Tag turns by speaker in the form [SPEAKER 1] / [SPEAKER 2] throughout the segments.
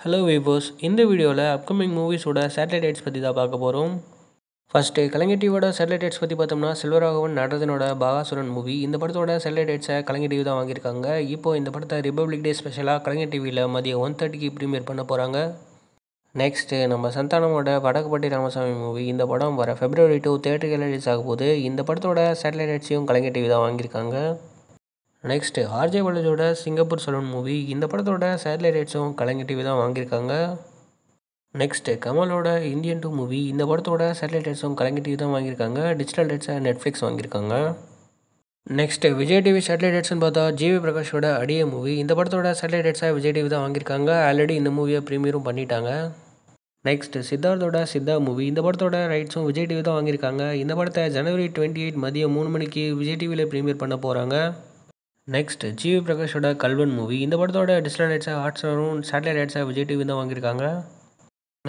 [SPEAKER 1] Hello viewers, இந்த வீடியோவில் upcoming மூவிஸோட satellite rights பற்றி தான் பார்க்க போகிறோம். ஃபஸ்ட்டு கலைஞர் டிவியோட சேட்டலைட் ரைட்ஸ் பற்றி பார்த்தோம்னா, செல்வராகவன் நடராஜனோட பகாசுரன் மூவி. இந்த படத்தோட சேட்டலைட் ரைட்ஸை கலைஞர் டிவி தான் வாங்கியிருக்காங்க. இப்போது இந்த படத்தை ரிபப்ளிக் டே ஸ்பெஷலாக கலைஞர் டிவியில் மதியம் 1:30க்கு ப்ரீமியர் பண்ண போகிறாங்க. நெக்ஸ்ட்டு நம்ம சந்தானமோட வடக்குப்பட்டி ராமசாமி மூவி. இந்த படம் வர February 2 தியேட்டருக்கு ரிலீஸ் ஆக போகுது. இந்த படத்தோட சேட்டலைட் ரைட்ஸையும் கலைஞர் டிவி தான் வாங்கியிருக்காங்க. நெக்ஸ்ட்டு ஆர்ஜே பாலாஜியோட சிங்கப்பூர் சலூன் மூவி. இந்த படத்தோட சேட்டலைட் ரைட்ஸும் கலைஞர் டிவி தான் வாங்கியிருக்காங்க. நெக்ஸ்ட்டு கமலோட இந்தியன் 2 மூவி. இந்த படத்தோட சேட்டலைட் ரைட்ஸும் கலைஞர் டிவி தான் வாங்கியிருக்காங்க. டிஜிட்டல் ரைட்ஸை நெட்ஃப்ளிக்ஸ் வாங்கியிருக்காங்க. நெக்ஸ்ட்டு விஜய் டிவி சேட்டலைட் ரைட்ஸ்னு பார்த்தா ஜிவி பிரகாஷோட அடியே மூவி. இந்த படத்தோட சேட்டலைட் ரைட்ஸை விஜய் டிவி தான் வாங்கியிருக்காங்க. ஆல்ரெடி இந்த மூவியை ப்ரீமியரும் பண்ணிட்டாங்க. நெக்ஸ்ட்டு சித்தார்த்தோட சித்தா மூவி. இந்த படத்தோட ரைட்ஸும் விஜய் டிவி தான் வாங்கியிருக்காங்க. இந்த படத்தை January 28 மதியம் 3 மணிக்கு விஜய் டிவியில் ப்ரீமியர் பண்ண போகிறாங்க. நெக்ஸ்ட் ஜிவி பிரகாஷோட கல்வன் மூவி. இந்த படத்தோட டிஜிட்டல் ரைட்ஸை ஹாட்ஸ்டாரும் சேட்டலைட் ரைட்ஸை விஜய் டிவி தான் வாங்கியிருக்காங்க.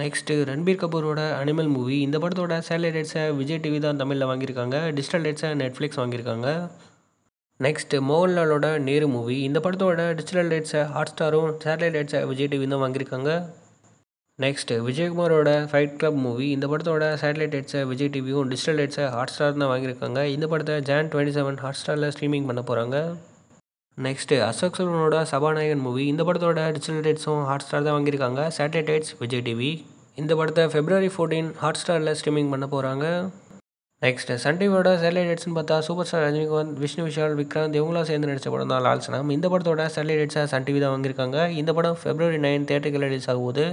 [SPEAKER 1] நெக்ஸ்ட்டு ரன்பீர் கபூரோட அனிமல் மூவி. இந்த படத்தோட சேட்டலைட் ரைட்ஸை விஜய் டிவி தான் தமிழில் வாங்கியிருக்காங்க. டிஜிட்டல் ரைட்ஸை நெட்ஃப்ளிக்ஸ் வாங்கியிருக்காங்க. நெக்ஸ்ட்டு மோகன்லாலோட நேரு மூவி. இந்த படத்தோட டிஜிட்டல் ரைட்ஸை ஹாட்ஸ்டாரும் சேட்டலைட் ரைட்ஸை விஜய் டிவி தான் வாங்கியிருக்காங்க. நெக்ஸ்ட்டு விஜயகுமாரோட ஃபைட் கிளப் மூவி. இந்த படத்தோட சேட்டலைட் ரைட்ஸை விஜய் டிவியும் டிஜிட்டல் ரைட்ஸை ஹாட்ஸ்டார் தான் வாங்கியிருக்காங்க. இந்த படத்தை Jan 27 ஹாட்ஸ்டாரில் ஸ்ட்ரீமிங் பண்ண போகிறாங்க. நெக்ஸ்ட்டு அசோக் செல்வனோட சபாநாயகன் மூவி. இந்த படத்தோட டிஜிட்டல் ரைட்ஸும் ஹாட்ஸ்டார் தான் வாங்கியிருக்காங்க. Satellite rights Vijay TV. இந்த படத்தை February 14 ஹாட்ஸ்டாரில் ஸ்ட்ரீமிங் பண்ண போகிறாங்க. நெக்ஸ்ட்டு சன் டிவியோட சேட்டலைட் ரைட்ஸ்னு பார்த்தா சூப்பர் ஸ்டார் ரஜினிகாந்த், விஷ்ணு விஷால், விக்ராந்த் இவங்களாம் சேர்ந்து நடித்த படம் தான் லால் சலாம். இந்த படத்தோட சேட்டலைட் ரைட்ஸை சன் டிவி தான் வாங்கியிருக்காங்க. இந்த படம் February 9 தியேட்டருக்கு ரிலீஸ் ஆகுது.